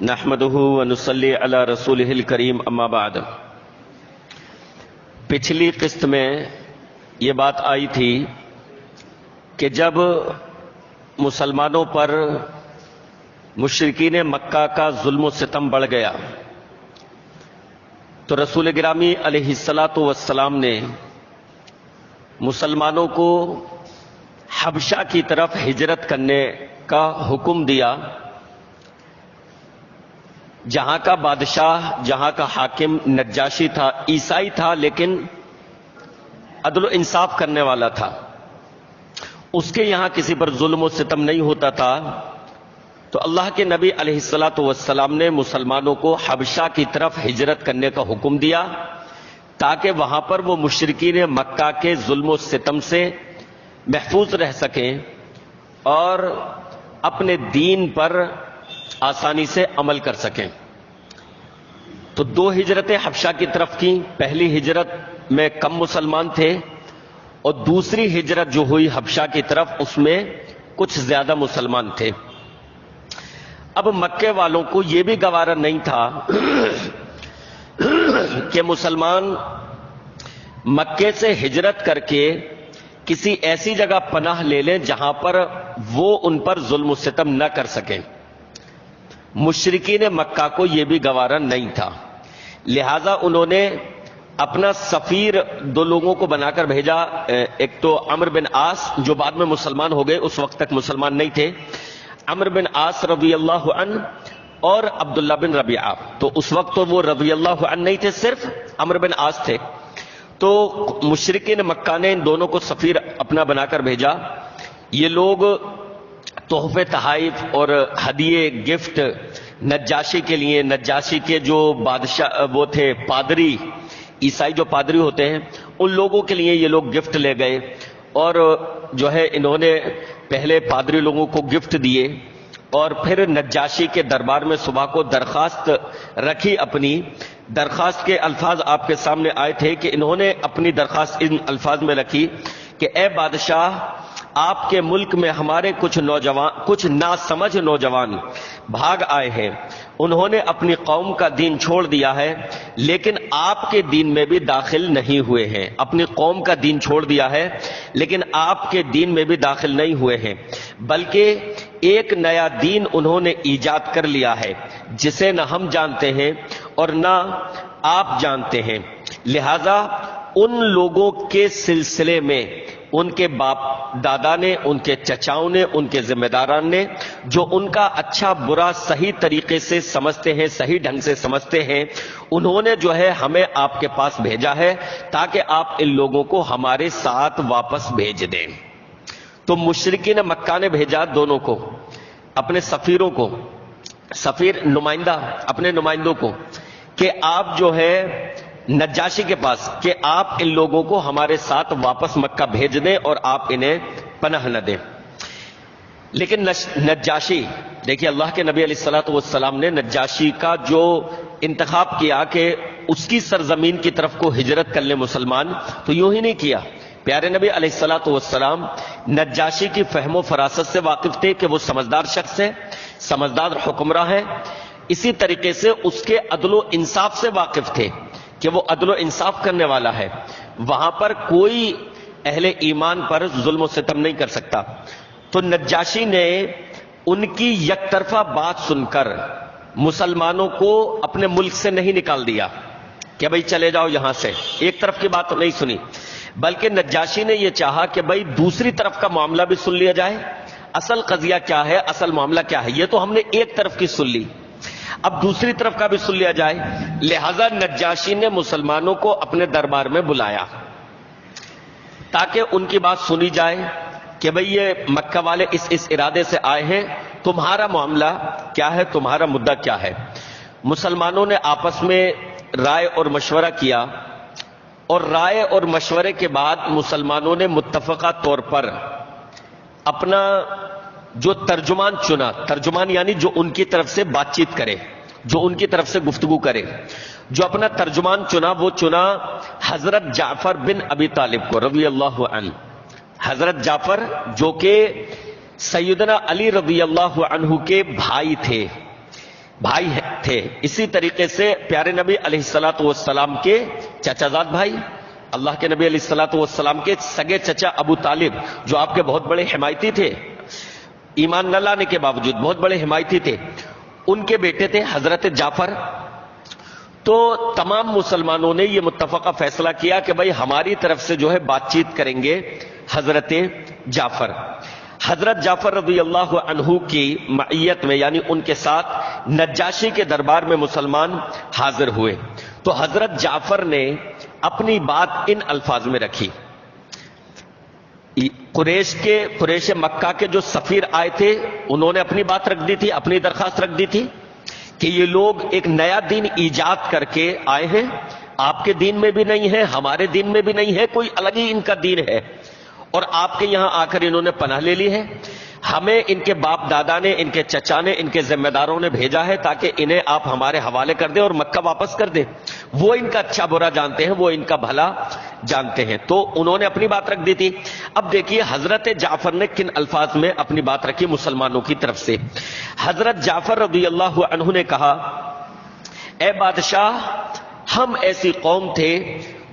نحمدہ ونصلی علی رسولہ الکریم اما بعد۔ پچھلی قسط میں یہ بات آئی تھی کہ جب مسلمانوں پر مشرکین مکہ کا ظلم و ستم بڑھ گیا تو رسول گرامی علیہ الصلاۃ والسلام نے مسلمانوں کو حبشہ کی طرف ہجرت کرنے کا حکم دیا، جہاں کا بادشاہ، جہاں کا حاکم نجاشی تھا، عیسائی تھا لیکن عدل و انصاف کرنے والا تھا، اس کے یہاں کسی پر ظلم و ستم نہیں ہوتا تھا۔ تو اللہ کے نبی علیہ الصلاۃ والسلام نے مسلمانوں کو حبشہ کی طرف ہجرت کرنے کا حکم دیا تاکہ وہاں پر وہ مشرکین مکہ کے ظلم و ستم سے محفوظ رہ سکیں اور اپنے دین پر آسانی سے عمل کر سکیں۔ تو دو ہجرتیں حبشہ کی طرف کی، پہلی ہجرت میں کم مسلمان تھے اور دوسری ہجرت جو ہوئی حبشہ کی طرف اس میں کچھ زیادہ مسلمان تھے۔ اب مکے والوں کو یہ بھی گوارا نہیں تھا کہ مسلمان مکے سے ہجرت کر کے کسی ایسی جگہ پناہ لے لیں جہاں پر وہ ان پر ظلم و ستم نہ کر سکیں۔ مشرکین مکہ کو یہ بھی گوارا نہیں تھا، لہذا انہوں نے اپنا سفیر دو لوگوں کو بنا کر بھیجا، ایک تو عمرو بن عاص جو بعد میں مسلمان ہو گئے، اس وقت تک مسلمان نہیں تھے، عمرو بن عاص رضی اللہ عنہ اور عبداللہ بن ربیعہ۔ تو اس وقت تو وہ رضی اللہ عنہ نہیں تھے، صرف عمرو بن عاص تھے۔ تو مشرکین مکہ نے ان دونوں کو سفیر اپنا بنا کر بھیجا۔ یہ لوگ تحفے تحائف اور ہدیے گفٹ نجاشی کے لیے، نجاشی کے جو بادشاہ وہ تھے پادری، عیسائی جو پادری ہوتے ہیں، ان لوگوں کے لیے یہ لوگ گفٹ لے گئے اور جو ہے انہوں نے پہلے پادری لوگوں کو گفٹ دیے اور پھر نجاشی کے دربار میں صبح کو درخواست رکھی۔ اپنی درخواست کے الفاظ آپ کے سامنے آئے تھے کہ انہوں نے اپنی درخواست ان الفاظ میں رکھی کہ اے بادشاہ، آپ کے ملک میں ہمارے کچھ ناسمجھ نوجوان بھاگ آئے ہیں، انہوں نے اپنی قوم کا دین چھوڑ دیا ہے لیکن آپ کے دین میں بھی داخل نہیں ہوئے ہیں۔ اپنی قوم کا دین چھوڑ دیا ہے لیکن آپ کے دین میں بھی داخل نہیں ہوئے ہیں، بلکہ ایک نیا دین انہوں نے ایجاد کر لیا ہے جسے نہ ہم جانتے ہیں اور نہ آپ جانتے ہیں۔ لہذا ان لوگوں کے سلسلے میں ان کے باپ دادا نے، ان کے چچاؤں نے، ان کے ذمہ داران نے جو ان کا اچھا برا صحیح طریقے سے سمجھتے ہیں، صحیح ڈھنگ سے سمجھتے ہیں، انہوں نے جو ہے ہمیں آپ کے پاس بھیجا ہے تاکہ آپ ان لوگوں کو ہمارے ساتھ واپس بھیج دیں۔ تو مشرکین مکہ نے بھیجا دونوں کو، اپنے سفیروں کو، سفیر نمائندہ اپنے نمائندوں کو کہ آپ جو ہے نجاشی کے پاس کہ آپ ان لوگوں کو ہمارے ساتھ واپس مکہ بھیج دیں اور آپ انہیں پناہ نہ دیں۔ لیکن نجاشی، دیکھیے اللہ کے نبی علیہ الصلوۃ والسلام نے نجاشی کا جو انتخاب کیا کہ اس کی سرزمین کی طرف کو ہجرت کر لیں مسلمان، تو یوں ہی نہیں کیا۔ پیارے نبی علیہ الصلوۃ والسلام نجاشی کی فہم و فراست سے واقف تھے کہ وہ سمجھدار شخص ہے، سمجھدار حکمراں ہے، اسی طریقے سے اس کے عدل و انصاف سے واقف تھے کہ وہ عدل و انصاف کرنے والا ہے، وہاں پر کوئی اہل ایمان پر ظلم و ستم نہیں کر سکتا۔ تو نجاشی نے ان کی یک طرفہ بات سن کر مسلمانوں کو اپنے ملک سے نہیں نکال دیا کہ بھئی چلے جاؤ یہاں سے، ایک طرف کی بات نہیں سنی، بلکہ نجاشی نے یہ چاہا کہ بھئی دوسری طرف کا معاملہ بھی سن لیا جائے، اصل قضیہ کیا ہے، اصل معاملہ کیا ہے، یہ تو ہم نے ایک طرف کی سن لی، اب دوسری طرف کا بھی سن لیا جائے۔ لہذا نجاشی نے مسلمانوں کو اپنے دربار میں بلایا تاکہ ان کی بات سنی جائے کہ بھئی یہ مکہ والے اس ارادے سے آئے ہیں، تمہارا معاملہ کیا ہے، تمہارا مدعا کیا ہے۔ مسلمانوں نے آپس میں رائے اور مشورہ کیا اور رائے اور مشورے کے بعد مسلمانوں نے متفقہ طور پر اپنا جو ترجمان چنا، ترجمان یعنی جو ان کی طرف سے بات چیت کرے، جو ان کی طرف سے گفتگو کرے، جو اپنا ترجمان چنا وہ چنا حضرت جعفر بن ابی طالب کو رضی اللہ عنہ۔ حضرت جعفر جو کہ سیدنا علی رضی اللہ عنہ کے بھائی تھے، بھائی تھے. اسی طریقے سے پیارے نبی علیہ الصلوۃ والسلام کے چچا زاد بھائی، اللہ کے نبی علیہ الصلوۃ والسلام کے سگے چچا ابو طالب جو آپ کے بہت بڑے حمایتی تھے، ایمان نہ لانے کے باوجود بہت بڑے حمایتی تھے، ان کے بیٹے تھے حضرت جعفر. تو تمام مسلمانوں نے یہ متفقہ فیصلہ کیا کہ بھائی ہماری طرف سے جو ہے بات چیت کریں گے حضرت جعفر. حضرت جعفر رضی اللہ عنہ کی معیت میں یعنی ان کے ساتھ نجاشی کے دربار میں مسلمان حاضر ہوئے. تو حضرت جعفر نے اپنی بات ان الفاظ میں رکھی. قریش مکہ کے جو سفیر آئے تھے انہوں نے اپنی بات رکھ دی تھی، اپنی درخواست رکھ دی تھی کہ یہ لوگ ایک نیا دین ایجاد کر کے آئے ہیں، آپ کے دین میں بھی نہیں ہے، ہمارے دین میں بھی نہیں ہے، کوئی الگ ہی ان کا دین ہے، اور آپ کے یہاں آ کر انہوں نے پناہ لے لی ہے. ہمیں ان کے باپ دادا نے، ان کے چچا نے، ان کے ذمہ داروں نے بھیجا ہے تاکہ انہیں آپ ہمارے حوالے کر دیں اور مکہ واپس کر دیں. وہ ان کا اچھا برا جانتے ہیں، وہ ان کا بھلا جانتے ہیں. تو انہوں نے اپنی بات رکھ دی تھی. اب دیکھیے حضرت جعفر نے کن الفاظ میں اپنی بات رکھی مسلمانوں کی طرف سے. حضرت جعفر رضی اللہ عنہ نے کہا، اے بادشاہ، ہم ایسی قوم تھے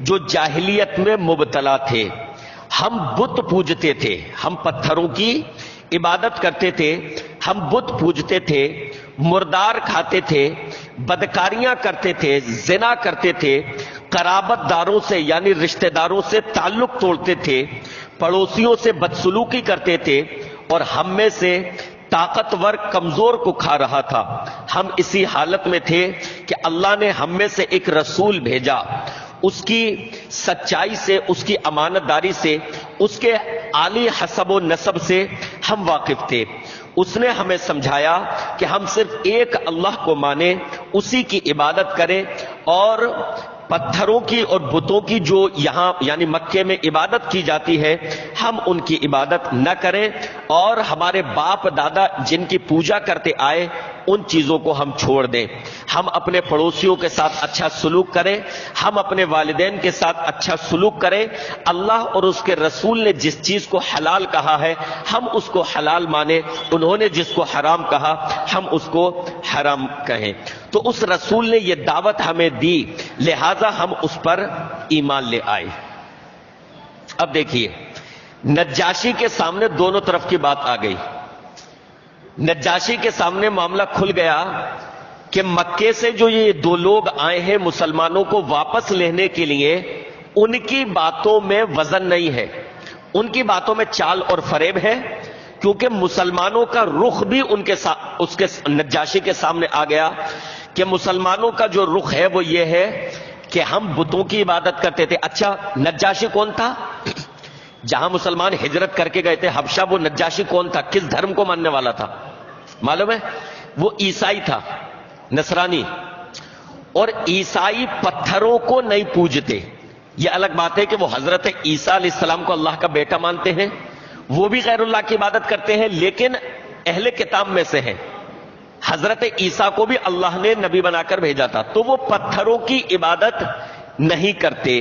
جو جاہلیت میں مبتلا تھے. ہم بت پوجتے تھے، ہم پتھروں کی عبادت کرتے تھے، ہم بت پوجتے تھے، مردار کھاتے تھے، بدکاریاں کرتے تھے، زنا کرتے تھے، قرابت داروں سے یعنی رشتہ داروں سے تعلق توڑتے تھے، پڑوسیوں سے بدسلوکی کرتے تھے، اور ہم میں سے طاقتور کمزور کو کھا رہا تھا. ہم اسی حالت میں تھے کہ اللہ نے ہم میں سے ایک رسول بھیجا. اس کی سچائی سے، اس کی امانت داری سے، اس کے عالی حسب و نسب سے ہم واقف تھے. اس نے ہمیں سمجھایا کہ ہم صرف ایک اللہ کو مانیں، اسی کی عبادت کریں، اور پتھروں کی اور بتوں کی جو یہاں یعنی مکے میں عبادت کی جاتی ہے ہم ان کی عبادت نہ کریں، اور ہمارے باپ دادا جن کی پوجا کرتے آئے ان چیزوں کو ہم چھوڑ دیں. ہم اپنے پڑوسیوں کے ساتھ اچھا سلوک کریں، ہم اپنے والدین کے ساتھ اچھا سلوک کریں. اللہ اور اس کے رسول نے جس چیز کو حلال کہا ہے ہم اس کو حلال مانیں، انہوں نے جس کو حرام کہا ہم اس کو حرام کہیں. تو اس رسول نے یہ دعوت ہمیں دی، لہذا ہم اس پر ایمان لے آئے. اب دیکھیے نجاشی کے سامنے دونوں طرف کی بات آ گئی. نجاشی کے سامنے معاملہ کھل گیا کہ مکے سے جو یہ دو لوگ آئے ہیں مسلمانوں کو واپس لینے کے لیے، ان کی باتوں میں وزن نہیں ہے، ان کی باتوں میں چال اور فریب ہے، کیونکہ مسلمانوں کا رخ بھی ان کے اس کے نجاشی کے سامنے آ گیا کہ مسلمانوں کا جو رخ ہے وہ یہ ہے کہ ہم بتوں کی عبادت کرتے تھے. اچھا نجاشی کون تھا؟ جہاں مسلمان ہجرت کر کے گئے تھے حبشہ، وہ نجاشی کون تھا؟ کس دھرم کو ماننے والا تھا معلوم ہے؟ وہ عیسائی تھا، نصرانی. اور عیسائی پتھروں کو نہیں پوجتے. یہ الگ بات ہے کہ وہ حضرت عیسیٰ علیہ السلام کو اللہ کا بیٹا مانتے ہیں، وہ بھی غیر اللہ کی عبادت کرتے ہیں، لیکن اہل کتاب میں سے ہیں. حضرت عیسیٰ کو بھی اللہ نے نبی بنا کر بھیجا تھا، تو وہ پتھروں کی عبادت نہیں کرتے.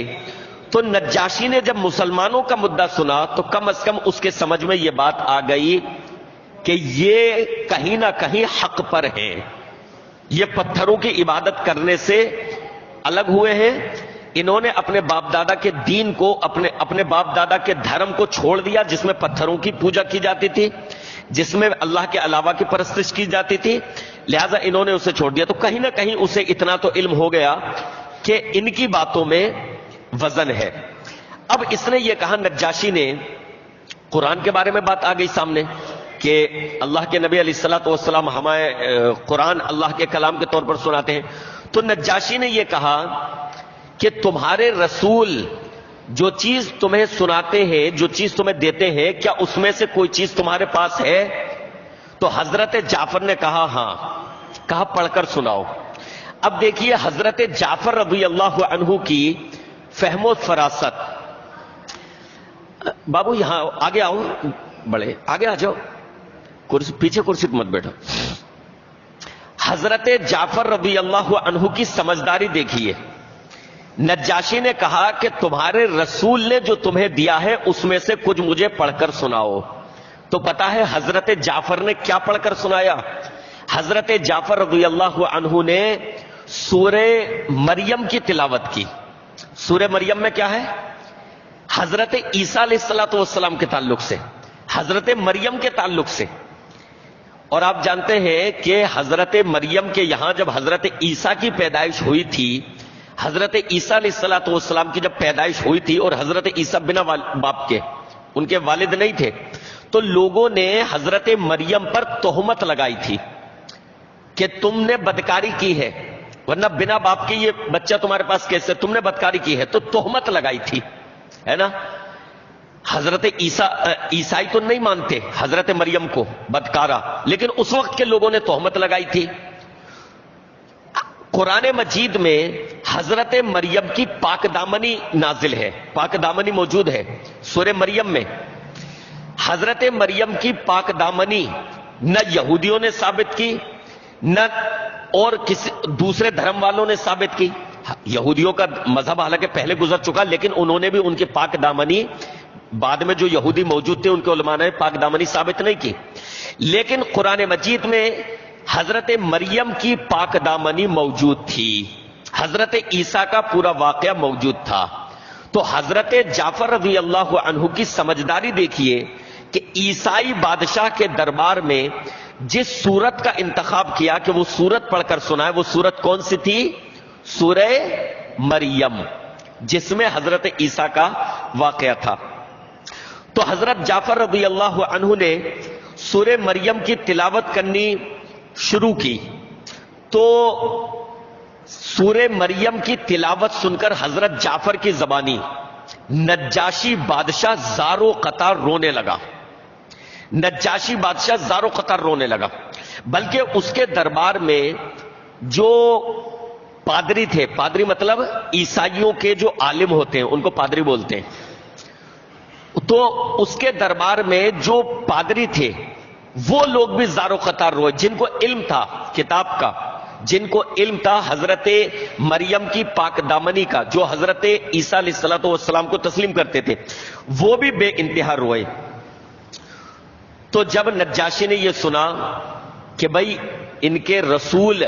تو نجاشی نے جب مسلمانوں کا مدعا سنا تو کم از کم اس کے سمجھ میں یہ بات آ گئی کہ یہ کہیں نہ کہیں حق پر ہیں، یہ پتھروں کی عبادت کرنے سے الگ ہوئے ہیں. انہوں نے اپنے باپ دادا کے دین کو، اپنے باپ دادا کے دھرم کو چھوڑ دیا جس میں پتھروں کی پوجا کی جاتی تھی، جس میں اللہ کے علاوہ کی پرستش کی جاتی تھی، لہذا انہوں نے اسے چھوڑ دیا. تو کہیں نہ کہیں اسے اتنا تو علم ہو گیا کہ ان کی باتوں میں وزن ہے. اب اس نے یہ کہا، نجاشی نے، قرآن کے بارے میں بات آ گئی سامنے کہ اللہ کے نبی علیہ الصلوۃ والسلام ہمیں قرآن اللہ کے کلام کے طور پر سناتے ہیں. تو نجاشی نے یہ کہا کہ تمہارے رسول جو چیز تمہیں سناتے ہیں، جو چیز تمہیں دیتے ہیں، کیا اس میں سے کوئی چیز تمہارے پاس ہے؟ تو حضرت جعفر نے کہا ہاں. کہا پڑھ کر سناؤ. اب دیکھیے حضرت جعفر رضی اللہ عنہ کی فہم و فراست. بابو یہاں آگے آؤ، بڑے آگے آ جاؤ، پیچھے کرسی پہ مت بیٹھو. حضرت جعفر رضی اللہ عنہ کی سمجھداری دیکھیے. نجاشی نے کہا کہ تمہارے رسول نے جو تمہیں دیا ہے اس میں سے کچھ مجھے پڑھ کر سناؤ. تو پتا ہے حضرت جعفر نے کیا پڑھ کر سنایا؟ حضرت جعفر رضی اللہ عنہ نے سورہ مریم کی تلاوت کی. سورہ مریم میں کیا ہے؟ حضرت عیسیٰ علیہ السلام کے تعلق سے، حضرت مریم کے تعلق سے. اور آپ جانتے ہیں کہ حضرت مریم کے یہاں جب حضرت عیسیٰ کی پیدائش ہوئی تھی، حضرت عیسیٰ علیہ السلام کی جب پیدائش ہوئی تھی، اور حضرت عیسیٰ بنا باپ کے، ان کے والد نہیں تھے، تو لوگوں نے حضرت مریم پر تہمت لگائی تھی کہ تم نے بدکاری کی ہے، ورنہ بنا باپ کے یہ بچہ تمہارے پاس کیسے، تم نے بدکاری کی ہے، تو تہمت لگائی تھی، ہے نا. حضرت عیسائی تو نہیں مانتے حضرت مریم کو بدکارا، لیکن اس وقت کے لوگوں نے تہمت لگائی تھی. قرآن مجید میں حضرت مریم کی پاک دامنی نازل ہے، پاک دامنی موجود ہے سورہ مریم میں. حضرت مریم کی پاک دامنی نہ یہودیوں نے ثابت کی، نہ اور کسی دوسرے دھرم والوں نے ثابت کی. یہودیوں کا مذہب حالانکہ پہلے گزر چکا، لیکن انہوں نے بھی ان کی پاک دامنی، بعد میں جو یہودی موجود تھے ان کے علماء نے پاک دامنی ثابت نہیں کی. لیکن قرآن مجید میں حضرت مریم کی پاک دامنی موجود تھی، حضرت عیسیٰ کا پورا واقعہ موجود تھا. تو حضرت جعفر رضی اللہ عنہ کی سمجھداری دیکھیے کہ عیسائی بادشاہ کے دربار میں جس سورت کا انتخاب کیا کہ وہ سورت پڑھ کر سنائے، وہ سورت کون سی تھی؟ سورہ مریم، جس میں حضرت عیسیٰ کا واقعہ تھا. تو حضرت جعفر رضی اللہ عنہ نے سورہ مریم کی تلاوت کرنی شروع کی. تو سورہ مریم کی تلاوت سن کر حضرت جعفر کی زبانی نجاشی بادشاہ زارو قطار رونے لگا. نجاشی بادشاہ زارو قطار رونے لگا، بلکہ اس کے دربار میں جو پادری تھے، پادری مطلب عیسائیوں کے جو عالم ہوتے ہیں ان کو پادری بولتے ہیں، تو اس کے دربار میں جو پادری تھے وہ لوگ بھی زارو قطار روئے، جن کو علم تھا کتاب کا، جن کو علم تھا حضرت مریم کی پاک دامنی کا، جو حضرت عیسیٰ علیہ السلام کو تسلیم کرتے تھے، وہ بھی بے انتہا روئے. تو جب نجاشی نے یہ سنا کہ بھائی ان کے رسول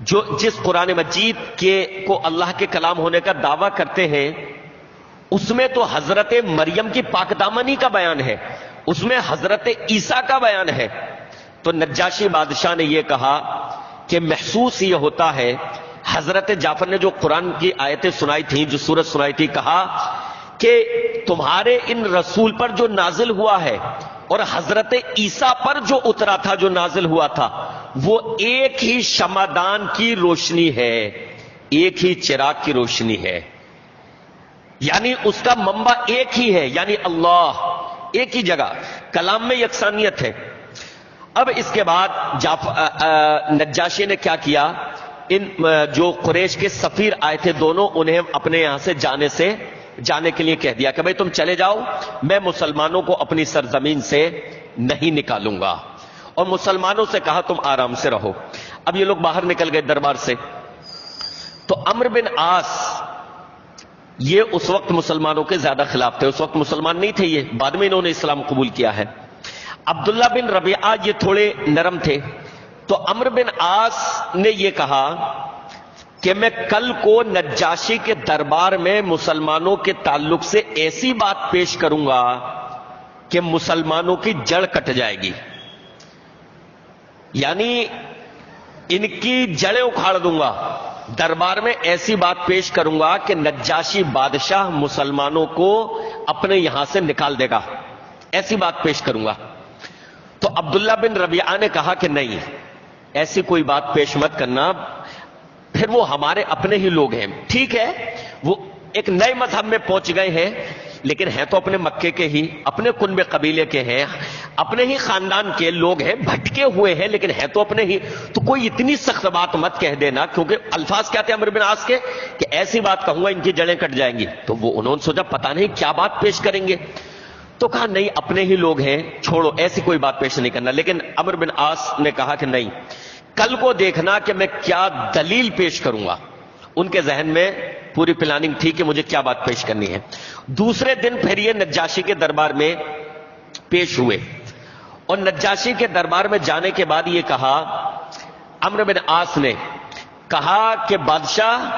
جو جس قرآن مجید کو اللہ کے کلام ہونے کا دعویٰ کرتے ہیں، اس میں تو حضرت مریم کی پاک دامنی کا بیان ہے، اس میں حضرت عیسیٰ کا بیان ہے. تو نجاشی بادشاہ نے یہ کہا کہ محسوس یہ ہوتا ہے، حضرت جعفر نے جو قرآن کی آیتیں سنائی تھیں، جو سورت سنائی تھی، کہا کہ تمہارے ان رسول پر جو نازل ہوا ہے اور حضرت عیسیٰ پر جو اترا تھا، جو نازل ہوا تھا، وہ ایک ہی شمعدان کی روشنی ہے، ایک ہی چراغ کی روشنی ہے، یعنی اس کا منبع ایک ہی ہے، یعنی اللہ ایک ہی جگہ، کلام میں یکسانیت ہے. اب اس کے بعد نجاشی نے کیا کیا، ان جو قریش کے سفیر آئے تھے دونوں، انہیں اپنے یہاں سے جانے کے لیے کہہ دیا کہ بھئی تم چلے جاؤ، میں مسلمانوں کو اپنی سرزمین سے نہیں نکالوں گا، اور مسلمانوں سے کہا تم آرام سے رہو. اب یہ لوگ باہر نکل گئے دربار سے. تو عمرو بن عاص یہ اس وقت مسلمانوں کے زیادہ خلاف تھے، اس وقت مسلمان نہیں تھے، یہ بعد میں انہوں نے اسلام قبول کیا ہے. عبداللہ بن ربیعہ یہ تھوڑے نرم تھے. تو عمرو بن عاص نے یہ کہا کہ میں کل کو نجاشی کے دربار میں مسلمانوں کے تعلق سے ایسی بات پیش کروں گا کہ مسلمانوں کی جڑ کٹ جائے گی، یعنی ان کی جڑیں اکھاڑ دوں گا. دربار میں ایسی بات پیش کروں گا کہ نجاشی بادشاہ مسلمانوں کو اپنے یہاں سے نکال دے گا، ایسی بات پیش کروں گا. تو عبداللہ بن ربیعہ نے کہا کہ نہیں، ایسی کوئی بات پیش مت کرنا، پھر وہ ہمارے اپنے ہی لوگ ہیں. ٹھیک ہے، وہ ایک نئے مذہب میں پہنچ گئے ہیں، لیکن ہیں تو اپنے مکے کے ہی، اپنے کنبے قبیلے کے ہیں، اپنے ہی خاندان کے لوگ ہیں، بھٹکے ہوئے ہیں لیکن ہیں تو اپنے ہی. تو کوئی اتنی سخت بات مت کہہ دینا، کیونکہ الفاظ کیا تھے عمرو بن عاص کے کہ ایسی بات کہوں گا ان کی جڑیں کٹ جائیں گی. تو وہ انہوں نے سوچا پتہ نہیں کیا بات پیش کریں گے، تو کہا نہیں اپنے ہی لوگ ہیں، چھوڑو ایسی کوئی بات پیش نہیں کرنا. لیکن عمرو بن عاص نے کہا کہ نہیں، کل کو دیکھنا کہ میں کیا دلیل پیش کروں گا. ان کے ذہن میں پوری پلاننگ تھی کہ مجھے کیا بات پیش کرنی ہے. دوسرے دن پھر یہ نجاشی کے دربار میں پیش ہوئے اور نجاشی کے دربار میں جانے کے بعد یہ کہا، عمرو بن عاص نے کہا کہ بادشاہ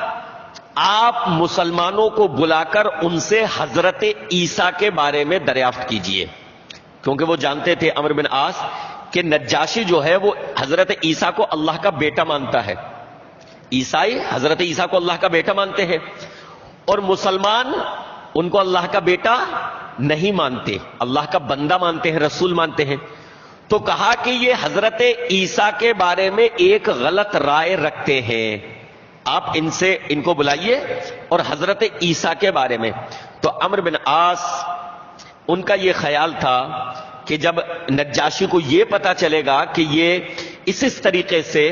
آپ مسلمانوں کو بلا کر ان سے حضرت عیسیٰ کے بارے میں دریافت کیجئے، کیونکہ وہ جانتے تھے عمرو بن عاص کہ نجاشی جو ہے وہ حضرت عیسیٰ کو اللہ کا بیٹا مانتا ہے، عیسائی حضرت عیسیٰ کو اللہ کا بیٹا مانتے ہیں، اور مسلمان ان کو اللہ کا بیٹا نہیں مانتے، اللہ کا بندہ مانتے ہیں، رسول مانتے ہیں۔ تو کہا کہ یہ حضرت عیسیٰ کے بارے میں ایک غلط رائے رکھتے ہیں، آپ ان کو بلائیے اور حضرت عیسیٰ کے بارے میں۔ تو عمرو بن عاص ان کا یہ خیال تھا کہ جب نجاشی کو یہ پتا چلے گا کہ یہ اس طریقے سے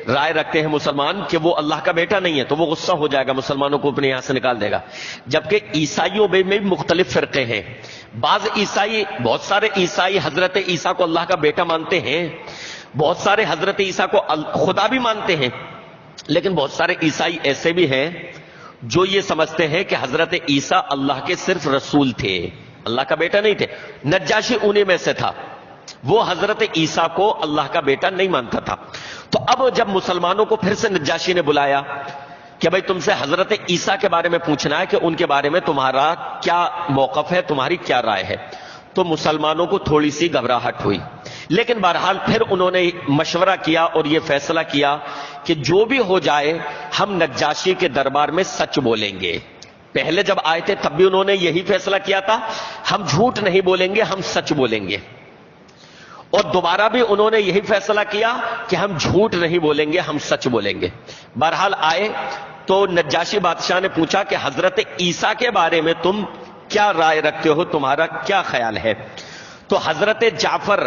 رائے رکھتے ہیں مسلمان کہ وہ اللہ کا بیٹا نہیں ہے، تو وہ غصہ ہو جائے گا، مسلمانوں کو اپنے یہاں سے نکال دے گا۔ جبکہ عیسائیوں میں بھی مختلف فرقے ہیں، بہت سارے عیسائی حضرت عیسیٰ کو اللہ کا بیٹا مانتے ہیں، بہت سارے حضرت عیسیٰ کو خدا بھی مانتے ہیں، لیکن بہت سارے عیسائی ایسے بھی ہیں جو یہ سمجھتے ہیں کہ حضرت عیسیٰ اللہ کے صرف رسول تھے، اللہ کا بیٹا نہیں تھے۔ نجاشی انہی میں سے تھا، وہ حضرت عیسیٰ کو اللہ کا بیٹا نہیں مانتا تھا۔ تو اب جب مسلمانوں کو پھر سے نجاشی نے بلایا کہ بھائی تم سے حضرت عیسیٰ کے بارے میں پوچھنا ہے کہ ان کے بارے میں تمہارا کیا موقف ہے، تمہاری کیا رائے ہے، تو مسلمانوں کو تھوڑی سی گھبراہٹ ہوئی، لیکن بہرحال پھر انہوں نے مشورہ کیا اور یہ فیصلہ کیا کہ جو بھی ہو جائے ہم نجاشی کے دربار میں سچ بولیں گے۔ پہلے جب آئے تھے تب بھی انہوں نے یہی فیصلہ کیا تھا، ہم جھوٹ نہیں بولیں گے، ہم سچ بولیں گے، اور دوبارہ بھی انہوں نے یہی فیصلہ کیا کہ ہم جھوٹ نہیں بولیں گے، ہم سچ بولیں گے۔ بہرحال آئے تو نجاشی بادشاہ نے پوچھا کہ حضرت عیسیٰ کے بارے میں تم کیا رائے رکھتے ہو، تمہارا کیا خیال ہے؟ تو حضرت جعفر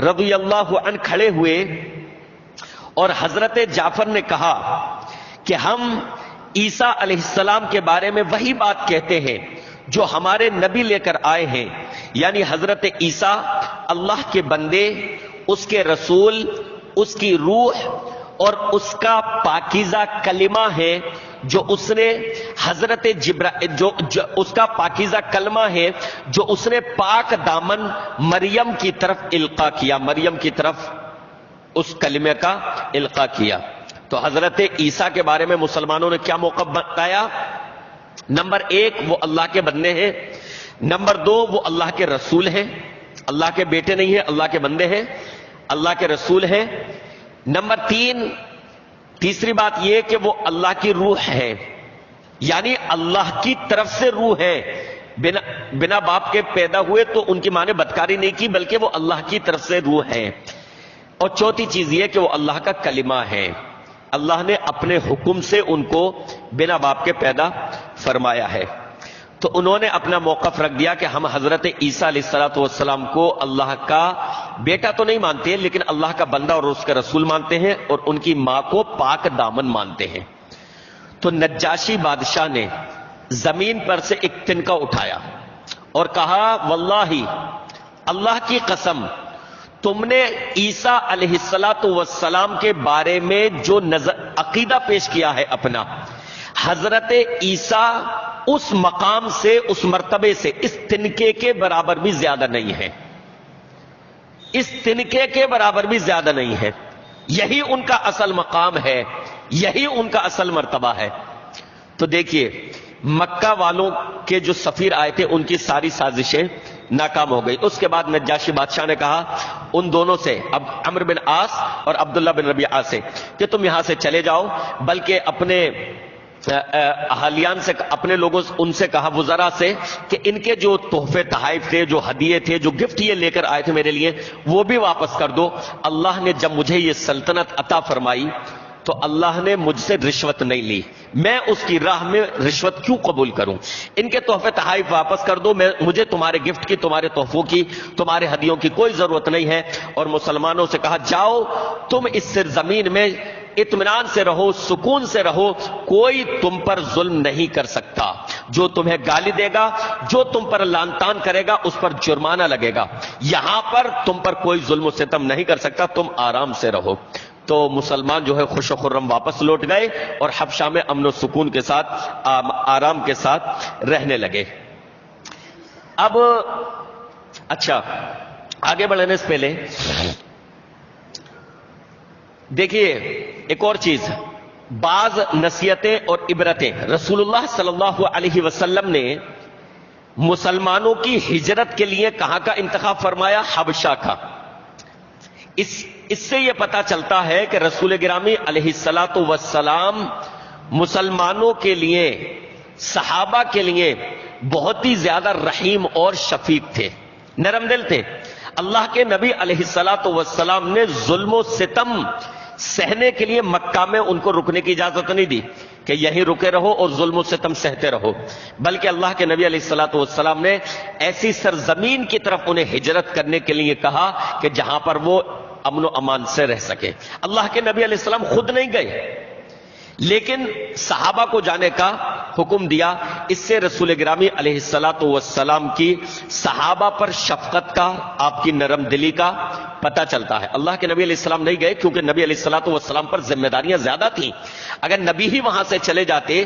رضی اللہ عنہ کھڑے ہوئے اور حضرت جعفر نے کہا کہ ہم عیسیٰ علیہ السلام کے بارے میں وہی بات کہتے ہیں جو ہمارے نبی لے کر آئے ہیں، یعنی حضرت عیسیٰ اللہ کے بندے، اس کے رسول، اس کی روح اور اس کا پاکیزہ کلمہ ہے جو اس نے حضرت جو اس کا پاکیزہ کلمہ ہے جو اس نے پاک دامن مریم کی طرف القا کیا، مریم کی طرف اس کلمے کا القا کیا۔ تو حضرت عیسیٰ کے بارے میں مسلمانوں نے کیا موقف بتایا؟ نمبر 1 وہ اللہ کے بندے ہیں، نمبر 2 وہ اللہ کے رسول ہیں، اللہ کے بیٹے نہیں ہیں، اللہ کے بندے ہیں، اللہ کے رسول ہیں، نمبر 3 تیسری بات یہ کہ وہ اللہ کی روح ہے، یعنی اللہ کی طرف سے روح ہے، بنا باپ کے پیدا ہوئے تو ان کی ماں نے بدکاری نہیں کی بلکہ وہ اللہ کی طرف سے روح ہے، اور چوتھی چیز یہ کہ وہ اللہ کا کلمہ ہے، اللہ نے اپنے حکم سے ان کو بنا باپ کے پیدا فرمایا ہے۔ تو انہوں نے اپنا موقف رکھ دیا کہ ہم حضرت عیسیٰ علیہ السلام کو اللہ کا بیٹا تو نہیں مانتے لیکن اللہ کا بندہ اور اس کا رسول مانتے ہیں، اور ان کی ماں کو پاک دامن مانتے ہیں۔ تو نجاشی بادشاہ نے زمین پر سے ایک تنکا اٹھایا اور کہا واللہ اللہ کی قسم تم نے عیسیٰ علیہ السلام کے بارے میں جو عقیدہ پیش کیا ہے اپنا، حضرت عیسیٰ اس مقام سے، اس مرتبے سے اس تنکے کے برابر بھی زیادہ نہیں ہے، اس تنکے کے برابر بھی زیادہ نہیں ہے، یہی ان کا اصل مقام ہے، یہی ان کا اصل مرتبہ ہے۔ تو دیکھیے مکہ والوں کے جو سفیر آئے تھے ان کی ساری سازشیں ناکام ہو گئی۔ اس کے بعد نجاشی بادشاہ نے کہا ان دونوں سے، اب عمرو بن عاص اور عبداللہ بن ربیعہ سے، کہ تم یہاں سے چلے جاؤ، بلکہ اپنے اہالیان سے، اپنے لوگوں ان سے کہا، وزراء سے، کہ ان کے جو تحفے تحائف تھے، جو ہدیے تھے، جو گفٹ یہ لے کر آئے تھے میرے لیے، وہ بھی واپس کر دو۔ اللہ نے جب مجھے یہ سلطنت عطا فرمائی تو اللہ نے مجھ سے رشوت نہیں لی، میں اس کی راہ میں رشوت کیوں قبول کروں؟ ان کے تحفے تحائف واپس کر دو، مجھے تمہارے گفٹ کی، تمہارے تحفوں کی، تمہارے ہدیوں کی کوئی ضرورت نہیں ہے۔ اور مسلمانوں سے کہا جاؤ تم اس سرزمین میں اطمینان سے رہو، سکون سے رہو، کوئی تم پر ظلم نہیں کر سکتا، جو تمہیں گالی دے گا، جو تم پر لعن طعن کرے گا اس پر جرمانہ لگے گا، یہاں پر تم پر کوئی ظلم و ستم نہیں کر سکتا، تم آرام سے رہو۔ تو مسلمان جو ہے خوش و خرم واپس لوٹ گئے اور حبشہ میں امن و سکون کے ساتھ، آرام کے ساتھ رہنے لگے۔ اب اچھا آگے بڑھنے سے پہلے دیکھیے ایک اور چیز، بعض نصیحتیں اور عبرتیں رسول اللہ صلی اللہ علیہ وسلم نے مسلمانوں کی ہجرت کے لیے کہاں کا انتخاب فرمایا؟ حبشہ کا۔ اس سے یہ پتا چلتا ہے کہ رسول گرامی علیہ الصلوۃ والسلام مسلمانوں کے لیے، صحابہ کے لیے بہت ہی زیادہ رحیم اور شفیق تھے، نرم دل تھے۔ اللہ کے نبی علیہ الصلوۃ والسلام نے ظلم و ستم سہنے کے لیے مکہ میں ان کو رکنے کی اجازت نہیں دی کہ یہیں رکے رہو اور ظلم و ستم سہتے رہو، بلکہ اللہ کے نبی علیہ الصلوۃ والسلام نے ایسی سرزمین کی طرف انہیں ہجرت کرنے کے لیے کہا کہ جہاں پر وہ امن و امان سے رہ سکے۔ اللہ کے نبی علیہ السلام خود نہیں گئے، لیکن صحابہ کو جانے کا حکم دیا۔ اس سے رسول گرامی علیہ الصلوۃ والسلام کی صحابہ پر شفقت کا، آپ کی نرم دلی کا پتہ چلتا ہے۔ اللہ کے نبی علیہ السلام نہیں گئے کیونکہ نبی علیہ الصلوۃ والسلام پر ذمہ داریاں زیادہ تھیں۔ اگر نبی ہی وہاں سے چلے جاتے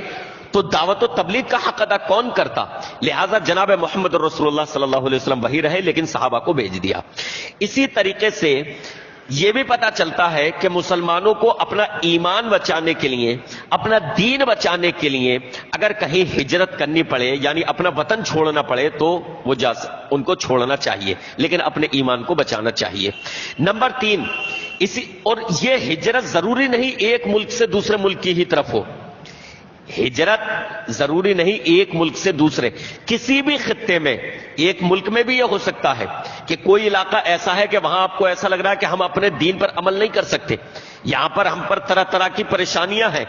تو دعوت و تبلیغ کا حق ادا کون کرتا؟ لہذا جناب محمد رسول اللہ صلی اللہ علیہ وسلم وہی رہے، لیکن صحابہ کو بھیج دیا۔ اسی طریقے سے یہ بھی پتا چلتا ہے کہ مسلمانوں کو اپنا ایمان بچانے کے لیے، اپنا دین بچانے کے لیے اگر کہیں ہجرت کرنی پڑے، یعنی اپنا وطن چھوڑنا پڑے، تو وہ ان کو چھوڑنا چاہیے، لیکن اپنے ایمان کو بچانا چاہیے۔ نمبر 3، اور یہ ہجرت ضروری نہیں ایک ملک سے دوسرے ملک کی ہی طرف ہو، ہجرت ضروری نہیں ایک ملک سے دوسرے، کسی بھی خطے میں، ایک ملک میں بھی یہ ہو سکتا ہے کہ کوئی علاقہ ایسا ہے کہ وہاں آپ کو ایسا لگ رہا ہے کہ ہم اپنے دین پر عمل نہیں کر سکتے، یہاں پر ہم پر طرح طرح کی پریشانیاں ہیں،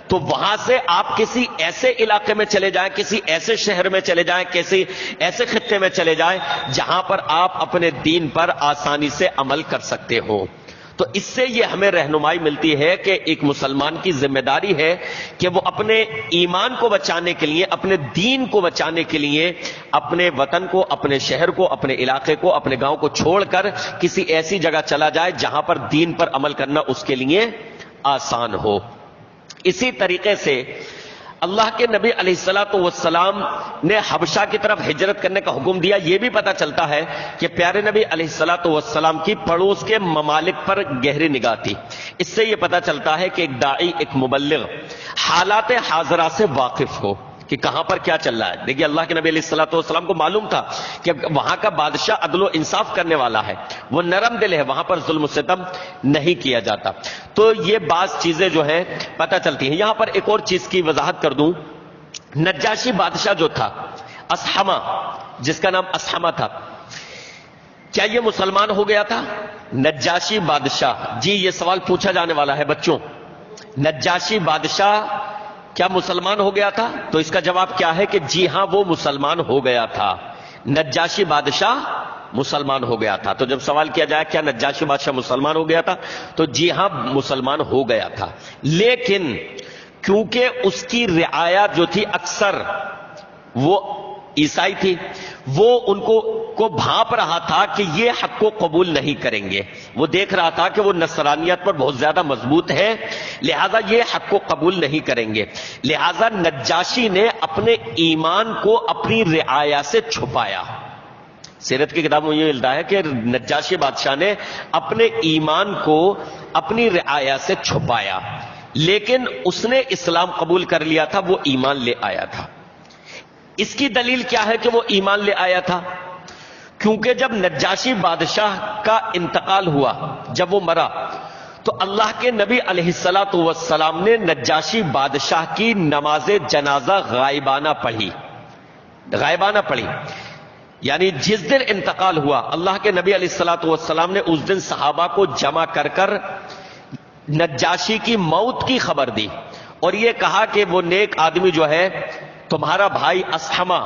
تو وہاں سے آپ کسی ایسے علاقے میں چلے جائیں، کسی ایسے شہر میں چلے جائیں، کسی ایسے خطے میں چلے جائیں جہاں پر آپ اپنے دین پر آسانی سے عمل کر سکتے ہو۔ تو اس سے یہ ہمیں رہنمائی ملتی ہے کہ ایک مسلمان کی ذمہ داری ہے کہ وہ اپنے ایمان کو بچانے کے لیے، اپنے دین کو بچانے کے لیے اپنے وطن کو، اپنے شہر کو، اپنے علاقے کو، اپنے گاؤں کو چھوڑ کر کسی ایسی جگہ چلا جائے جہاں پر دین پر عمل کرنا اس کے لیے آسان ہو۔ اسی طریقے سے اللہ کے نبی علیہ الصلوۃ والسلام نے حبشہ کی طرف ہجرت کرنے کا حکم دیا۔ یہ بھی پتہ چلتا ہے کہ پیارے نبی علیہ الصلوۃ والسلام کی پڑوس کے ممالک پر گہری نگاہ تھی۔ اس سے یہ پتہ چلتا ہے کہ ایک داعی، ایک مبلغ حالات حاضرہ سے واقف ہو کہ کہاں پر کیا چل رہا ہے۔ دیکھیے اللہ کے نبی علیہ الصلوۃ والسلام کو معلوم تھا کہ وہاں کا بادشاہ عدل و انصاف کرنے والا ہے، وہ نرم دل ہے، وہاں پر ظلم و ستم نہیں کیا جاتا۔ تو یہ بعض چیزیں جو ہیں پتہ چلتی ہیں۔ یہاں پر ایک اور چیز کی وضاحت کر دوں، نجاشی بادشاہ جو تھا، اسحمہ، جس کا نام اسحمہ تھا، کیا یہ مسلمان ہو گیا تھا؟ نجاشی بادشاہ، جی یہ سوال پوچھا جانے والا ہے بچوں، نجاشی بادشاہ کیا مسلمان ہو گیا تھا؟ تو اس کا جواب کیا ہے کہ جی ہاں وہ مسلمان ہو گیا تھا، نجاشی بادشاہ مسلمان ہو گیا تھا۔ تو جب سوال کیا جائے کیا نجاشی بادشاہ مسلمان ہو گیا تھا، تو جی ہاں مسلمان ہو گیا تھا، لیکن کیونکہ اس کی رعایا جو تھی اکثر وہ عیسائی تھی، وہ ان کو بھانپ رہا تھا کہ یہ حق کو قبول نہیں کریں گے، وہ دیکھ رہا تھا کہ وہ نصرانیت پر بہت زیادہ مضبوط ہے، لہذا یہ حق کو قبول نہیں کریں گے، لہذا نجاشی نے اپنے ایمان کو اپنی رعایا سے چھپایا۔ سیرت کی کتاب میں یہ ملتا ہے کہ نجاشی بادشاہ نے اپنے ایمان کو اپنی رعایا سے چھپایا، لیکن اس نے اسلام قبول کر لیا تھا، وہ ایمان لے آیا تھا۔ اس کی دلیل کیا ہے کہ وہ ایمان لے آیا تھا؟ کیونکہ جب نجاشی بادشاہ کا انتقال ہوا، جب وہ مرا، تو اللہ کے نبی علیہ الصلوۃ والسلام نے نجاشی بادشاہ کی نماز جنازہ غائبانہ پڑھی، یعنی جس دن انتقال ہوا اللہ کے نبی علیہ الصلوۃ والسلام نے اس دن صحابہ کو جمع کر کر نجاشی کی موت کی خبر دی، اور یہ کہا کہ وہ نیک آدمی جو ہے تمہارا بھائی اسحمہ،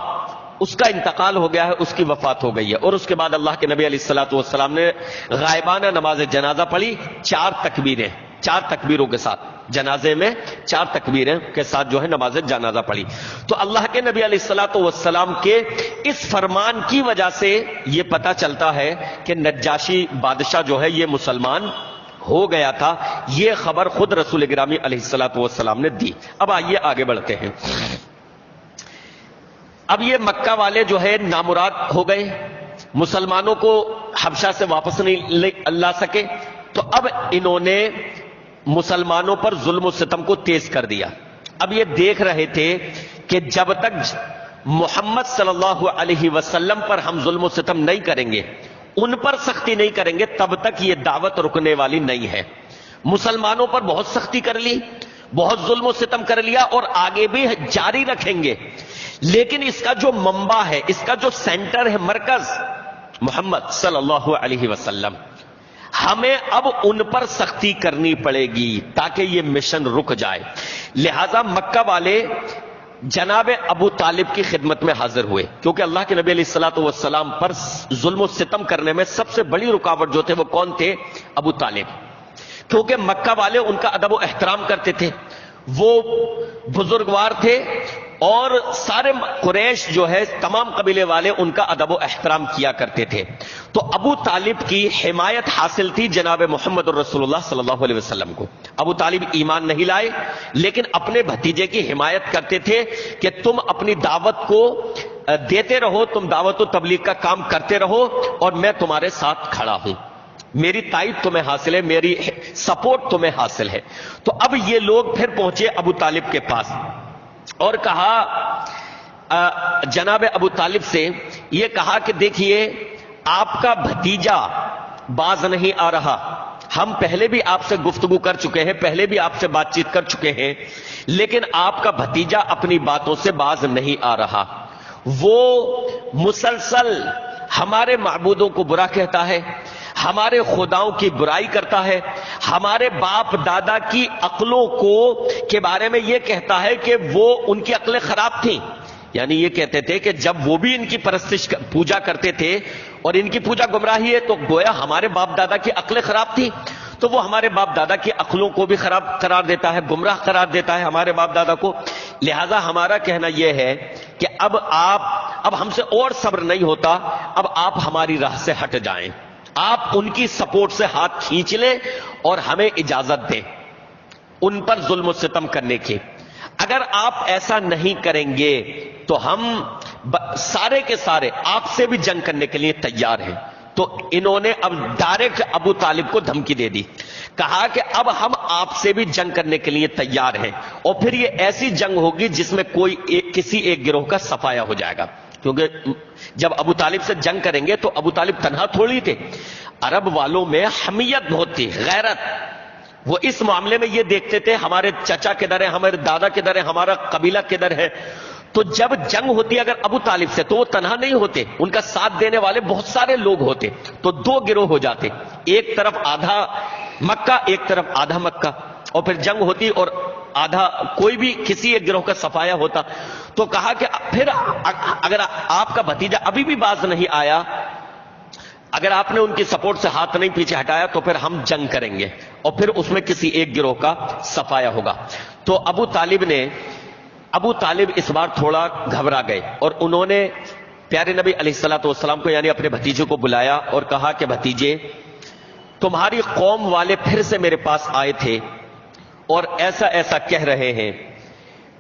اس کا انتقال ہو گیا ہے، اس کی وفات ہو گئی ہے۔ اور اس کے بعد اللہ کے نبی علیہ الصلوۃ والسلام نے غائبانہ نماز جنازہ پڑھی، 4 تکبیروں کے ساتھ، جنازے میں 4 تکبیریں کے ساتھ جو ہے نماز جنازہ پڑھی۔ تو اللہ کے نبی علیہ الصلوۃ والسلام کے اس فرمان کی وجہ سے یہ پتہ چلتا ہے کہ نجاشی بادشاہ جو ہے یہ مسلمان ہو گیا تھا، یہ خبر خود رسول گرامی علیہ الصلوۃ والسلام نے دی۔ اب آئیے آگے بڑھتے ہیں۔ اب یہ مکہ والے جو ہے نامراد ہو گئے، مسلمانوں کو حبشہ سے واپس نہیں لا سکے، تو اب انہوں نے مسلمانوں پر ظلم و ستم کو تیز کر دیا۔ اب یہ دیکھ رہے تھے کہ جب تک محمد صلی اللہ علیہ وسلم پر ہم ظلم و ستم نہیں کریں گے، ان پر سختی نہیں کریں گے، تب تک یہ دعوت رکنے والی نہیں ہے۔ مسلمانوں پر بہت سختی کر لی، بہت ظلم و ستم کر لیا، اور آگے بھی جاری رکھیں گے، لیکن اس کا جو منبع ہے، اس کا جو سینٹر ہے، مرکز محمد صلی اللہ علیہ وسلم، ہمیں اب ان پر سختی کرنی پڑے گی تاکہ یہ مشن رک جائے۔ لہذا مکہ والے جناب ابو طالب کی خدمت میں حاضر ہوئے، کیونکہ اللہ کے نبی علیہ الصلوۃ والسلام پر ظلم و ستم کرنے میں سب سے بڑی رکاوٹ جو تھے وہ کون تھے؟ ابو طالب، کیونکہ مکہ والے ان کا ادب و احترام کرتے تھے، وہ بزرگوار تھے، اور سارے قریش جو ہے تمام قبیلے والے ان کا ادب و احترام کیا کرتے تھے۔ تو ابو طالب کی حمایت حاصل تھی جناب محمد الرسول اللہ صلی اللہ علیہ وسلم کو۔ ابو طالب ایمان نہیں لائے، لیکن اپنے بھتیجے کی حمایت کرتے تھے کہ تم اپنی دعوت کو دیتے رہو، تم دعوت و تبلیغ کا کام کرتے رہو، اور میں تمہارے ساتھ کھڑا ہوں، میری تائید تمہیں حاصل ہے، میری سپورٹ تمہیں حاصل ہے۔ تو اب یہ لوگ پھر پہنچے ابو طالب کے پاس اور کہا، جناب ابو طالب سے یہ کہا کہ دیکھیے آپ کا بھتیجا باز نہیں آ رہا، ہم پہلے بھی آپ سے گفتگو کر چکے ہیں، پہلے بھی آپ سے بات چیت کر چکے ہیں، لیکن آپ کا بھتیجا اپنی باتوں سے باز نہیں آ رہا، وہ مسلسل ہمارے معبودوں کو برا کہتا ہے، ہمارے خداؤں کی برائی کرتا ہے، ہمارے باپ دادا کی عقلوں کے بارے میں یہ کہتا ہے کہ وہ ان کی عقلیں خراب تھیں، یعنی یہ کہتے تھے کہ جب وہ بھی ان کی پرستش پوجا کرتے تھے اور ان کی پوجا گمراہی ہے، تو گویا ہمارے باپ دادا کی عقلیں خراب تھی، تو وہ ہمارے باپ دادا کی عقلوں کو بھی خراب قرار دیتا ہے، گمراہ قرار دیتا ہے ہمارے باپ دادا کو۔ لہذا ہمارا کہنا یہ ہے کہ اب ہم سے اور صبر نہیں ہوتا، اب آپ ہماری راہ سے ہٹ جائیں، آپ ان کی سپورٹ سے ہاتھ کھینچ لیں اور ہمیں اجازت دیں ان پر ظلم و ستم کرنے کی۔ اگر آپ ایسا نہیں کریں گے تو ہم سارے کے سارے آپ سے بھی جنگ کرنے کے لیے تیار ہیں۔ تو انہوں نے اب ڈائریکٹ ابو طالب کو دھمکی دے دی، کہا کہ اب ہم آپ سے بھی جنگ کرنے کے لیے تیار ہیں، اور پھر یہ ایسی جنگ ہوگی جس میں کسی ایک گروہ کا صفایا ہو جائے گا، کیونکہ جب ابو طالب سے جنگ کریں گے تو ابو طالب تنہا تھوڑی تھے، عرب والوں میں حمیت بہت تھی، غیرت، وہ اس معاملے میں یہ دیکھتے تھے ہمارے چچا کدھر ہے، ہمارے دادا کدھر ہے، ہمارا قبیلہ کدھر ہے۔ تو جب جنگ ہوتی اگر ابو طالب سے تو وہ تنہا نہیں ہوتے، ان کا ساتھ دینے والے بہت سارے لوگ ہوتے، تو دو گروہ ہو جاتے، ایک طرف آدھا مکہ، ایک طرف آدھا مکہ، اور پھر جنگ ہوتی اور آدھا کوئی بھی کسی ایک گروہ کا صفایا ہوتا۔ تو کہا کہ پھر اگر آپ کا بھتیجا ابھی بھی باز نہیں آیا، اگر آپ نے ان کی سپورٹ سے ہاتھ نہیں پیچھے ہٹایا، تو پھر ہم جنگ کریں گے اور پھر اس میں کسی ایک گروہ کا صفایا ہوگا۔ تو ابو طالب اس بار تھوڑا گھبرا گئے، اور انہوں نے پیارے نبی علیہ الصلوۃ والسلام کو یعنی اپنے بھتیجے کو بلایا اور کہا کہ بھتیجے، تمہاری قوم والے پھر سے میرے پاس آئے تھے اور ایسا ایسا کہہ رہے ہیں،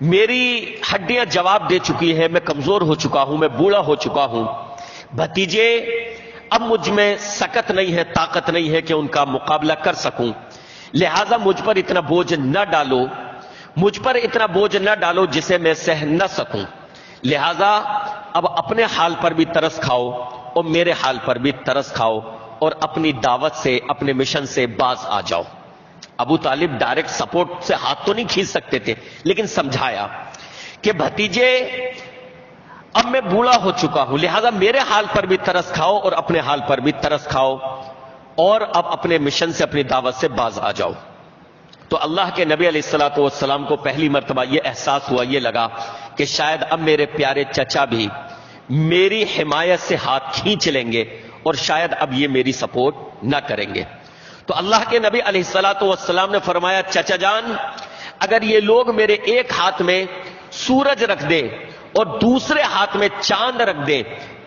میری ہڈیاں جواب دے چکی ہیں، میں کمزور ہو چکا ہوں، میں بوڑھا ہو چکا ہوں، بھتیجے اب مجھ میں سکت نہیں ہے، طاقت نہیں ہے کہ ان کا مقابلہ کر سکوں، لہذا مجھ پر اتنا بوجھ نہ ڈالو، مجھ پر اتنا بوجھ نہ ڈالو جسے میں سہ نہ سکوں، لہذا اب اپنے حال پر بھی ترس کھاؤ اور میرے حال پر بھی ترس کھاؤ، اور اپنی دعوت سے، اپنے مشن سے باز آ جاؤ۔ ابو طالب ڈائریکٹ سپورٹ سے ہاتھ تو نہیں کھینچ سکتے تھے، لیکن سمجھایا کہ بھتیجے اب میں بوڑھا ہو چکا ہوں، لہذا میرے حال پر بھی ترس کھاؤ اور اپنے حال پر بھی ترس کھاؤ، اور اب اپنے مشن سے، اپنی دعوت سے باز آ جاؤ۔ تو اللہ کے نبی علیہ الصلوۃ والسلام کو پہلی مرتبہ یہ احساس ہوا، یہ لگا کہ شاید اب میرے پیارے چچا بھی میری حمایت سے ہاتھ کھینچ لیں گے اور شاید اب یہ میری سپورٹ نہ کریں گے۔ تو اللہ کے نبی علیہ الصلوۃ والسلام نے فرمایا، چچا جان، اگر یہ لوگ میرے ایک ہاتھ میں سورج رکھ دیں اور دوسرے ہاتھ میں چاند رکھ دیں،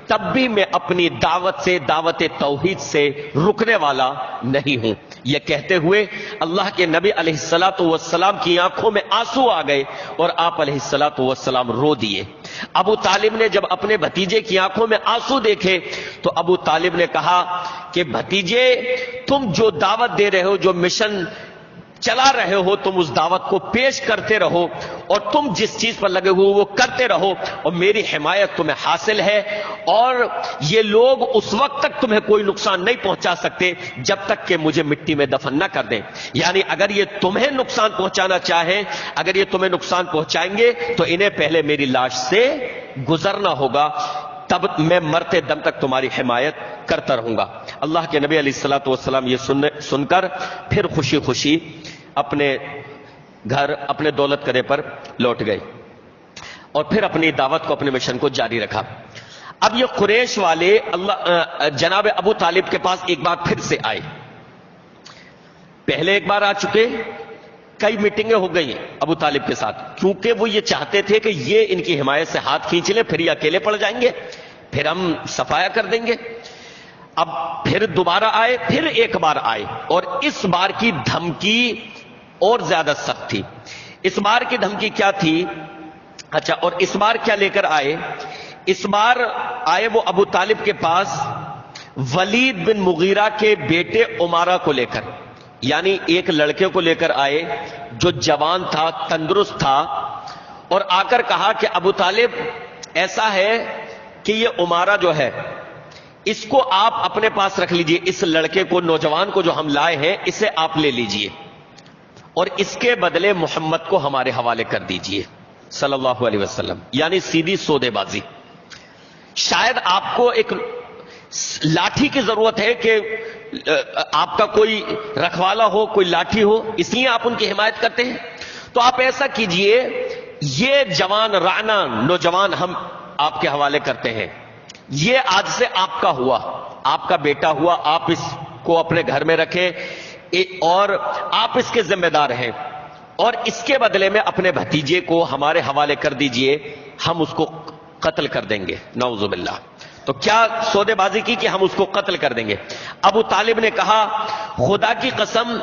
تب بھی میں اپنی دعوت سے، دعوت توحید سے رکنے والا نہیں ہوں۔ یہ کہتے ہوئے اللہ کے نبی علیہ الصلوۃ والسلام کی آنکھوں میں آنسو آ گئے اور آپ علیہ الصلوۃ والسلام رو دیے۔ ابو طالب نے جب اپنے بھتیجے کی آنکھوں میں آنسو دیکھے تو ابو طالب نے کہا کہ بھتیجے، تم جو دعوت دے رہے ہو، جو مشن چلا رہے ہو، تم اس دعوت کو پیش کرتے رہو اور تم جس چیز پر لگے ہوئے وہ کرتے رہو، اور میری حمایت تمہیں حاصل ہے، اور یہ لوگ اس وقت تک تمہیں کوئی نقصان نہیں پہنچا سکتے جب تک کہ مجھے مٹی میں دفن نہ کر دیں۔ یعنی اگر یہ تمہیں نقصان پہنچانا چاہیں، اگر یہ تمہیں نقصان پہنچائیں گے تو انہیں پہلے میری لاش سے گزرنا ہوگا، تب میں مرتے دم تک تمہاری حمایت کرتا رہوں گا۔ اللہ کے نبی علیہ الصلوۃ والسلام یہ سن کر پھر خوشی خوشی اپنے گھر، اپنے دولت قدرے پر لوٹ گئے اور پھر اپنی دعوت کو، اپنے مشن کو جاری رکھا۔ اب یہ قریش والے جناب ابو طالب کے پاس ایک بار پھر سے آئے۔ پہلے ایک بار آ چکے، کئی میٹنگیں ہو گئی ابو طالب کے ساتھ، کیونکہ وہ یہ چاہتے تھے کہ یہ ان کی حمایت سے ہاتھ کھینچ لیں، پھر یہ اکیلے پڑ جائیں گے، پھر ہم صفایا کر دیں گے۔ اب پھر دوبارہ آئے، پھر ایک بار آئے، اور اس بار کی دھمکی اور زیادہ سخت تھی۔ اس بار کی دھمکی کیا تھی؟ اچھا، اور اس بار کیا لے کر آئے؟ اس بار آئے وہ ابو طالب کے پاس ولید بن مغیرہ کے بیٹے عمارہ کو لے کر، یعنی ایک لڑکے کو لے کر آئے جو جوان تھا، تندرست تھا، اور آ کر کہا کہ ابو طالب ایسا ہے کہ یہ عمارہ جو ہے اس کو آپ اپنے پاس رکھ لیجئے، اس لڑکے کو، نوجوان کو جو ہم لائے ہیں، اسے آپ لے لیجئے اور اس کے بدلے محمد کو ہمارے حوالے کر دیجئے صلی اللہ علیہ وسلم۔ یعنی سیدھی سودے بازی۔ شاید آپ کو ایک لاٹھی کی ضرورت ہے کہ آپ کا کوئی رکھوالا ہو، کوئی لاٹھی ہو، اس لیے آپ ان کی حمایت کرتے ہیں، تو آپ ایسا کیجئے، یہ جوان رانا نوجوان ہم آپ کے حوالے کرتے ہیں، یہ آج سے آپ کا ہوا، آپ کا بیٹا ہوا، آپ اس کو اپنے گھر میں رکھیں اور آپ اس کے ذمہ دار ہیں، اور اس کے بدلے میں اپنے بھتیجے کو ہمارے حوالے کر دیجئے، ہم اس کو قتل کر دیں گے، نعوذ باللہ۔ تو کیا سودے بازی کی کہ ہم اس کو قتل کر دیں گے۔ ابو طالب نے کہا خدا کی قسم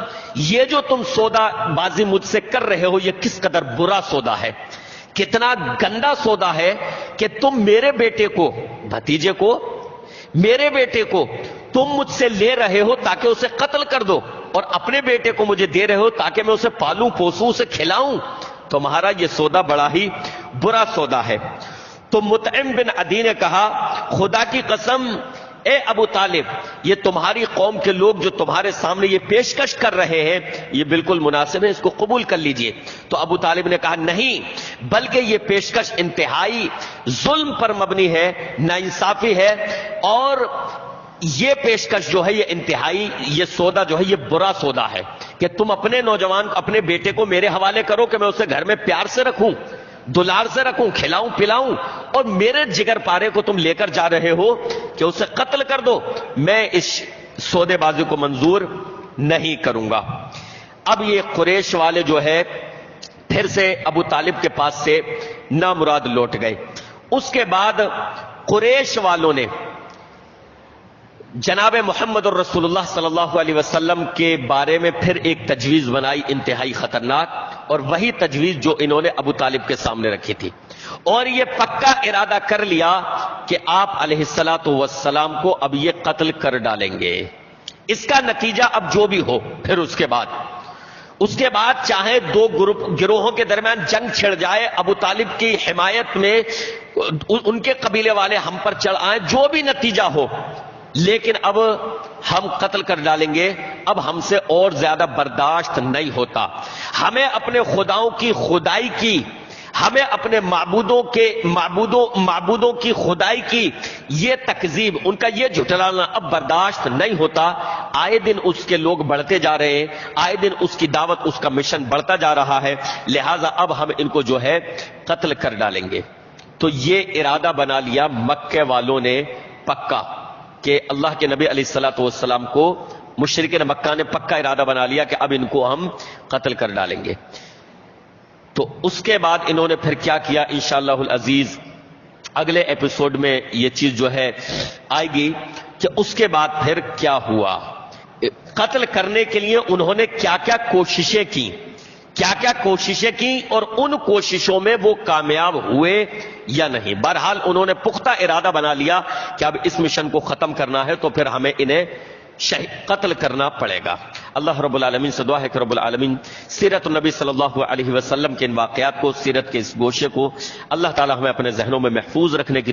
یہ جو تم سودا بازی مجھ سے کر رہے ہو یہ کس قدر برا سودا ہے، کتنا گندا سودا ہے کہ تم میرے بیٹے کو، بھتیجے کو، میرے بیٹے کو تم مجھ سے لے رہے ہو تاکہ اسے قتل کر دو، اور اپنے بیٹے کو مجھے دے رہے ہو تاکہ میں اسے پالوں پوسوں، اسے کھلاؤں۔ تمہارا یہ سودا بڑا ہی برا سودا ہے۔ تو مطعم بن عدی نے کہا خدا کی قسم اے ابو طالب، یہ تمہاری قوم کے لوگ جو تمہارے سامنے یہ پیشکش کر رہے ہیں یہ بالکل مناسب ہے، اس کو قبول کر لیجئے۔ تو ابو طالب نے کہا نہیں، بلکہ یہ پیشکش انتہائی ظلم پر مبنی ہے، ناانصافی ہے، اور یہ پیشکش جو ہے یہ انتہائی، یہ سودا جو ہے یہ برا سودا ہے کہ تم اپنے نوجوان کو، اپنے بیٹے کو میرے حوالے کرو کہ میں اسے گھر میں پیار سے رکھوں، دلار سے رکھوں، کھلاؤں پلاؤں، اور میرے جگر پارے کو تم لے کر جا رہے ہو کہ اسے قتل کر دو۔ میں اس سودے بازی کو منظور نہیں کروں گا۔ اب یہ قریش والے جو ہے پھر سے ابو طالب کے پاس سے نامراد لوٹ گئے۔ اس کے بعد قریش والوں نے جناب محمد الرسول اللہ صلی اللہ علیہ وسلم کے بارے میں پھر ایک تجویز بنائی انتہائی خطرناک، اور وہی تجویز جو انہوں نے ابو طالب کے سامنے رکھی تھی، اور یہ پکا ارادہ کر لیا کہ آپ علیہ الصلوۃ والسلام کو اب یہ قتل کر ڈالیں گے۔ اس کا نتیجہ اب جو بھی ہو، پھر اس کے بعد چاہے دو گروہوں کے درمیان جنگ چھڑ جائے، ابو طالب کی حمایت میں ان کے قبیلے والے ہم پر چڑھ آئیں، جو بھی نتیجہ ہو، لیکن اب ہم قتل کر ڈالیں گے، اب ہم سے اور زیادہ برداشت نہیں ہوتا۔ ہمیں اپنے خداؤں کی خدائی کی، ہمیں اپنے معبودوں کی خدائی کی یہ تکذیب، ان کا یہ جھٹلانا اب برداشت نہیں ہوتا۔ آئے دن اس کے لوگ بڑھتے جا رہے ہیں، آئے دن اس کی دعوت، اس کا مشن بڑھتا جا رہا ہے، لہٰذا اب ہم ان کو جو ہے قتل کر ڈالیں گے۔ تو یہ ارادہ بنا لیا مکے والوں نے پکا، کہ اللہ کے نبی علیہ الصلوۃ والسلام کو مشرکین مکہ نے پکا ارادہ بنا لیا کہ اب ان کو ہم قتل کر ڈالیں گے۔ تو اس کے بعد انہوں نے پھر کیا کیا انشاءاللہ العزیز اگلے ایپیسوڈ میں یہ چیز جو ہے آئے گی کہ اس کے بعد پھر کیا ہوا، قتل کرنے کے لیے انہوں نے کیا کیا کوششیں کی اور ان کوششوں میں وہ کامیاب ہوئے یا نہیں۔ بہرحال انہوں نے پختہ ارادہ بنا لیا کہ اب اس مشن کو ختم کرنا ہے تو پھر ہمیں انہیں قتل کرنا پڑے گا۔ اللہ رب العالمین سے دعا ہے کہ رب العالمین سیرت النبی صلی اللہ علیہ وسلم کے ان واقعات کو، سیرت کے اس گوشے کو اللہ تعالی ہمیں اپنے ذہنوں میں محفوظ رکھنے کی